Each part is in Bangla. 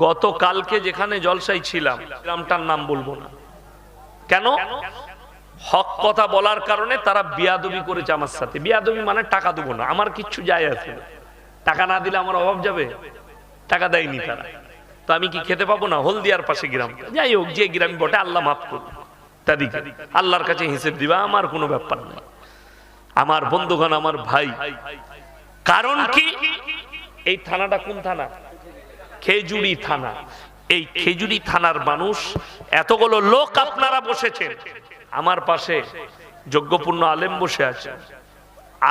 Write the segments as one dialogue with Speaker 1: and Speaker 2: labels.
Speaker 1: গতকালকে যেখানে জলসায় ছিলাম, গ্রামটার নাম বলবো না কেন, হক কথা বলার কারণে তারা বিয়াদবি করেছে আমার সাথে। বিয়াদবি মানে টাকা দেবো না, আমার কিচ্ছু যায় আসে না, টাকা না দিলে আমার অভাব যাবে, টাকা দেয়নি তারা, তো আমি কি খেতে পাবো না? হলদিয়ার পাশে গ্রাম, যাই হোক যে গ্রাম বটে, আল্লাহ মাফ করুন তাদেরকে, আল্লাহর কাছে হিসেব দিবা, আমার কোনো ব্যাপার নেই। আমার বন্ধুগণ, আমার ভাই, কারণ কি এই থানাটা কোন থানা? খেজুরি থানা। এই খেজুরি থানার মানুষ, এতগুলো লোক আপনারা বসেছেন, আমার পাশে যোগ্যপূর্ণ আলেম বসে আছে,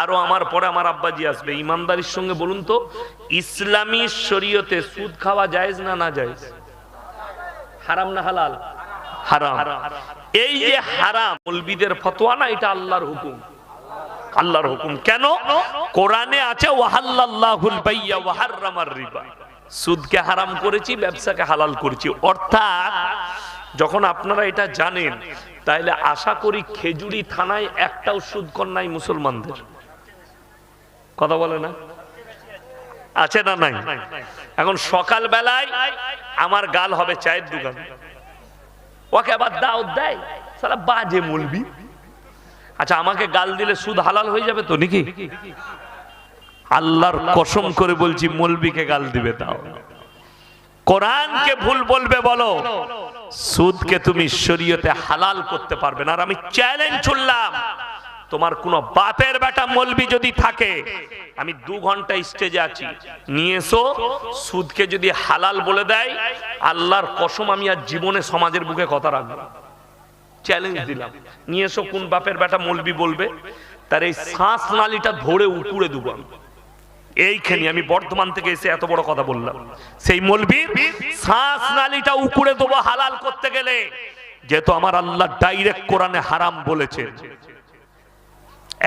Speaker 1: আরো আমার পরে আমার আব্বাজি আসবে। ইমানদারির সঙ্গে বলুন তো, ইসলামী শরীয়তে সুদ খাওয়া জায়েজ না না জায়েজ? হারাম না হালাল? হারাম। এই যে হারাম, মৌলবীদের ফতোয়া না, এটা আল্লাহর হুকুম। আল্লাহর হুকুম কেন? কোরআনে আছে ওয়াহাল্লাল্লাহুল বাইয়া ওয়া হাররামার রিবা, সুদকে হারাম করেছি, ব্যবসাকে হালাল করেছি। অর্থাৎ যখন আপনারা এটা জানেন, তাহলে আশা করি খেজুরি থানায় একটাও সুদকর নাই মুসলমানদের। কথা বলে না? আছে না নাই? এখন সকাল বেলায় আমার গাল হবে চায়ের দোকান, ওকে আবার দাও দেয়, সালা বাজে মৌলবি। আচ্ছা, আমাকে গাল দিলে সুদ হালাল হয়ে যাবে তো নাকি? আল্লাহর কসম করে বলছি, মৌলবিকে গাল দিবে তাও, কোরআনকে ভুল বলবে বলো, সুদকে তুমি শরীয়তে হালাল করতে পারবে না। আর আমি চ্যালেঞ্জ ছুড়লাম, তোমার কোন বাপের বেটা মৌলবি যদি থাকে, আমি 2 ঘন্টা স্টেজে আছি, নিয়ে এসো, সুদকে যদি হালাল বলে দেয়, আল্লাহর কসম আমি আর জীবনে সমাজের বুকে কথা রাখবো না। চ্যালেঞ্জ দিলাম, নিয়ে এসো, কোন বাপের বেটা মৌলবি বলবে, তার এই শ্বাস নালীটা ধরে উপড়ে দেবো আমি। এইখানে আমি বর্ধমান থেকে এসে এত বড় কথা বললাম, সেই মৌলবীর শ্বাস নালীটা উপড়ে দেবো হালাল করতে গেলে, যেহেতু আমার আল্লাহ ডাইরেক্ট কোরআনে হারাম বলেছে।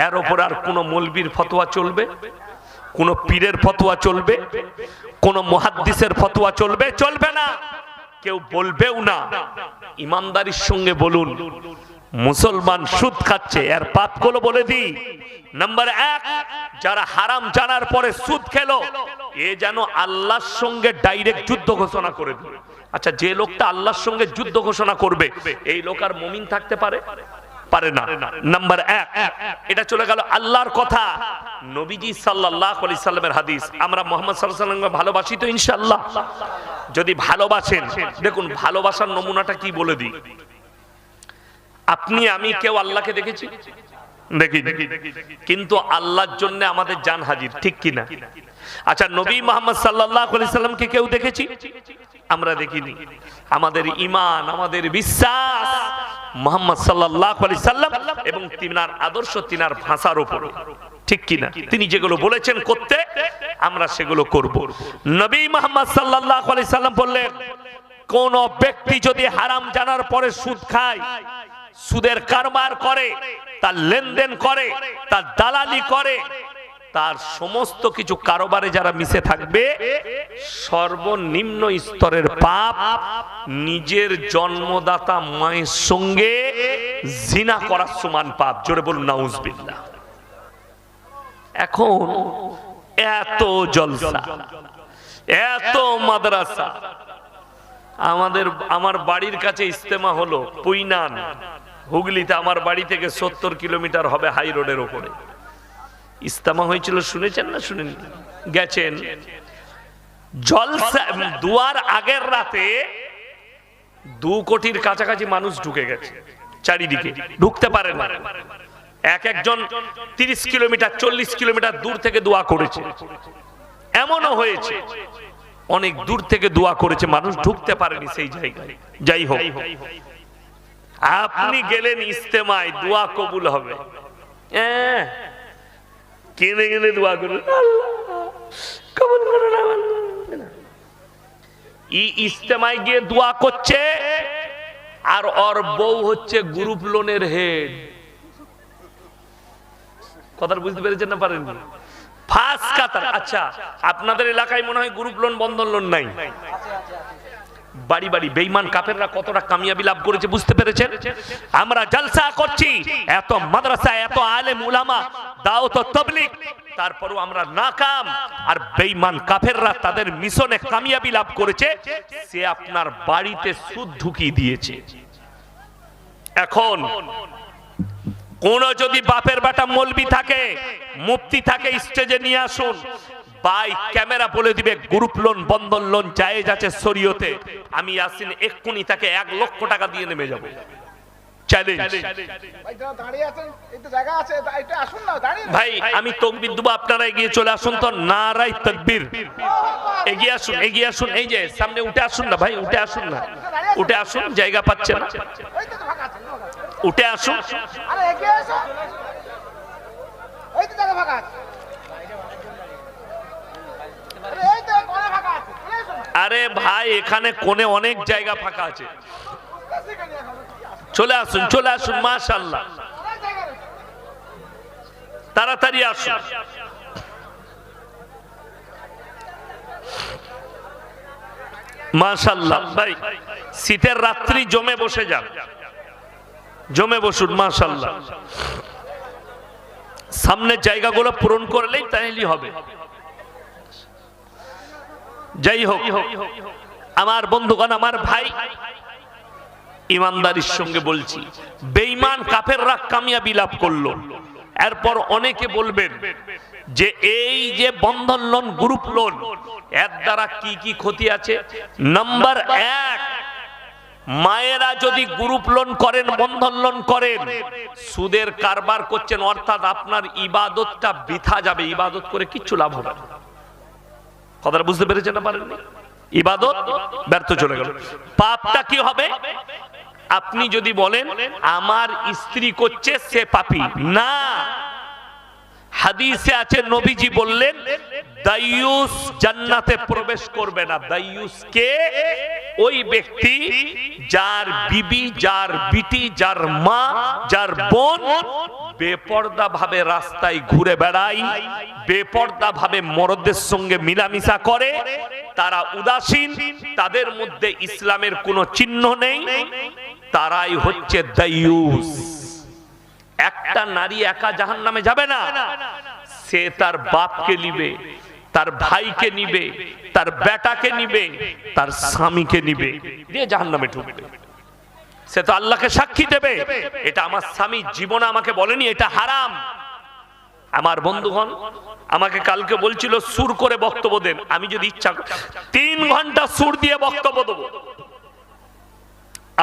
Speaker 1: এর উপর আর কোন মৌলবীর ফতোয়া চলবে? কোন পীরের ফতোয়া চলবে? কোন মুহাদ্দিসের ফতোয়া চলবে? চলবে না, কেউ বলবেও না। ইমানদারির সঙ্গে বলুন, মুসলমান সুদ খাচ্ছে, এর পাপগুলো বলে দিই। নাম্বার 1, যারা হারাম জানার পরে সুদ খেলো, এ যেন আল্লাহর সঙ্গে ডাইরেক্ট যুদ্ধ ঘোষণা করে দিল। আচ্ছা, যে লোকটা আল্লাহর সঙ্গে যুদ্ধ ঘোষণা করবে, এই লোক আর মুমিন থাকতে পারে? পারে না। নাম্বার 1, এটা চলে গেল আল্লাহর কথা, নবীজি সাল্লাল্লাহু আলাইহি সাল্লামের হাদিস। আমরা মুহাম্মদ সাল্লাল্লাহু আলাইহি সাল্লামকে ভালোবাসি তো ইনশাআল্লাহ? যদি ভালোবাসেন, দেখুন ভালোবাসার নমুনাটা কি বলে দিই। আপনি আমি কেউ আল্লাহকে দেখেছি? দেখি, কিন্তু আল্লাহর জন্য আমাদের জান হাজির, ঠিক কিনা? আচ্ছা, নবী মুহাম্মদ সাল্লাল্লাহু আলাইহি সাল্লামকে কেউ দেখেছি? আমরা দেখিনি। আমাদের ঈমান, আমাদের বিশ্বাস মুহাম্মদ সাল্লাল্লাহু আলাইহি সাল্লাম এবং তিনার আদর্শ, তিনার ভাষার উপরে, ঠিক কিনা? তিনি যেগুলো বলেছেন করতে, আমরা সেগুলো করব। নবী মুহাম্মদ সাল্লাল্লাহু আলাইহি সাল্লাম বললেন, কোন ব্যক্তি যদি হারাম জানার পরে সুদ খায়, সুদের কারবার করে, তার লেনদেন করে, তার দালালি করে, তার সমস্ত কিছু কারবারে যারা মিশে থাকবে, সর্বনিম্ন স্তরের পাপ নিজের জন্মদাতা মায়ের সঙ্গে জিনা করার সমান পাপ। জোরে বলুন নাউজুবিল্লাহ। এখন এত জলসা, এত মাদ্রাসা, আমার বাড়ির কাছে ইজতেমা হলো পুইনান, হুগলিতে। আমার বাড়ি থেকে 70 কিলোমিটার হবে, হাই রোডের উপরে ইজতেমা হয়েছিল। শুনেছেন না শুনেন? গেছেন। জলসা দুয়ার আগের রাতে 2 কোটির কাছাকাছি মানুষ ঢুকে গেছে, চারিদিকে ঢুকতে পারে না। একজন 30 কিলোমিটার 40 কিলোমিটার দূর থেকে দোয়া করেছে। এমনও হয়েছে অনেক দূর থেকে দোয়া করেছে, মানুষ ঢুকতে পারেনি সেই জায়গায়। যাই হোক, আপনি গেলেন ইজতেমায়, দোয়া কবুল হবে, কেনে গেলে দোয়া করুন, কবুল করুন। ইজতেমায় গিয়ে দোয়া করছে, আর ওর বউ হচ্ছে গ্রুপ লোনের হেড। কথা বুঝতে পেরেছেন না? পারেন? ফার্স্ট কাতার। আচ্ছা, আপনাদের এলাকায় মনে হয় গ্রুপ লোন, বন্ধন লোন নাই? বাড়ি বাড়ি বেঈমান কাফেররা কতটা কামিয়াবি লাভ করেছে বুঝতে পেরেছেন? আমরা জলসা করছি, এত মাদ্রাসা, এত আলেম উলামা, দাওয়াত ও তাবলীগ, তারপরও আমরা নাকাম। আর বেঈমান কাফেররা তাদের মিশনে কামিয়াবি লাভ করেছে, সে আপনার বাড়িতে সুদ ঢুকিয়ে দিয়েছে। এখন কোন যদি বাপের বেটা মৌলবি থাকে, মুফতি থাকে, স্টেজে নিয়ে আসুন, ভাই ক্যামেরা বলে দিবে গ্রুপ লোন, বন্ধন লোন জায়েজ আছে শরীয়তে, আমি ইয়াসিন এক্ষুনি তাকে 1 লক্ষ টাকা দিয়ে নেমে যাব। চ্যালেঞ্জ। ভাই আমি তাকবীর দেব, আপনারা এগিয়ে চলে আসুন তো, নারায়ে তাকবীর। এগিয়ে আসুন, এগিয়ে আসুন, এই যে সামনে উঠে আসুন না ভাই, উঠে আসুন না, উঠে আসুন, জায়গা পাচ্ছেন না, উঠে আসুন। আরে ভাই এখানে কোণে অনেক জায়গা ফাঁকা আছে, চলে আসুন, চলে আসুন, মাশাআল্লাহ, তাড়াতাড়ি আসুন। মাশাআল্লাহ ভাই, শীতের রাত্রি জমে বসে যান, জমে বসুন, মাশাআল্লাহ। সামনের জায়গাগুলো পূরণ করলেই তাহলেই হবে। যাই হোক আমার বন্ধুগণ, আমার ভাই, ইমানদারির সঙ্গে বলছি, বেঈমান কাফেররা কামিয়াবি লাভ করলো। এরপর অনেকে বলবেন যে এই যে বন্ধন লোন, গ্রুপ লোন, এর দ্বারা কি কি ক্ষতি আছে। নাম্বার 1, মায়েরা যদি গ্রুপ লোন করেন, বন্ধন লোন করেন, সুদের কারবার করছেন, অর্থাৎ আপনার ইবাদতটা বৃথা যাবে, ইবাদত করে কিচ্ছু লাভ হবে না। কথাটা বুঝতে পেরেছেন না? পারেননি? ইবাদত ব্যর্থ চলে গেল। পাপটা কি হবে? আপনি যদি বলেন আমার স্ত্রী করছে, সে পাপী না। হাদিসে আছে, নবীজি বললেন দায়ুস জান্নাতে প্রবেশ করবে না। দায়ুস কে? ওই ব্যক্তি যার বিবি, যার বিটি, যার মা, যার বোন বেপর্দা ভাবে রাস্তায় ঘুরে বেড়ায়, বেপর্দা ভাবে মরদের সঙ্গে মিলামিশা করে, তারা উদাসীন, তাদের মধ্যে ইসলামের কোনো চিহ্ন নেই, তারাই হচ্ছে দায়ুস। একটা নারী একা জাহান্নামে যাবে না, সে তার বাপকে নিবে, তার ভাইকে নিবে, তার বেটাকে নিবে, তার স্বামীকে নিবে, দিয়ে জাহান্নামে ঢুকবে। সে তো আল্লাহকে সাক্ষী দেবে, এটা আমার স্বামী জীবনে আমাকে বলেনি এটা হারাম। আমার বন্ধুগণ আমাকে কালকে বলছিল সুর করে বক্তব্য দেন, আমি যদি ইচ্ছা 3 ঘন্টা সুর দিয়ে বক্তব্য দেব।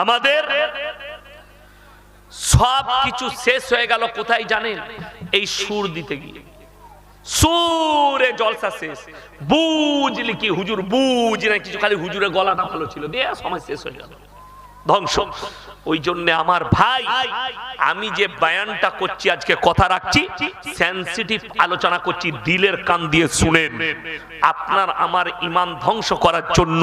Speaker 1: আমাদের সব কিছু শেষ হয়ে গেল কোথায় জানেন? এই সুর দিতে গিয়ে। সুরে জলসা শেষ, বুঝলি কি হুজুর, বুঝি না কিছু, খালি হুজুরের গলাটা ভালো ছিল, দিয়ে সময় শেষ হয়ে গেল, ধ্বংস। ওই জন্য আমার ভাই, আমি যে বয়ানটা করছি আজকে, কথা রাখছি, সেনসিটিভ আলোচনা করছি, দিলের কান দিয়ে শুনেন। আপনার আমার ঈমান ধ্বংস করার জন্য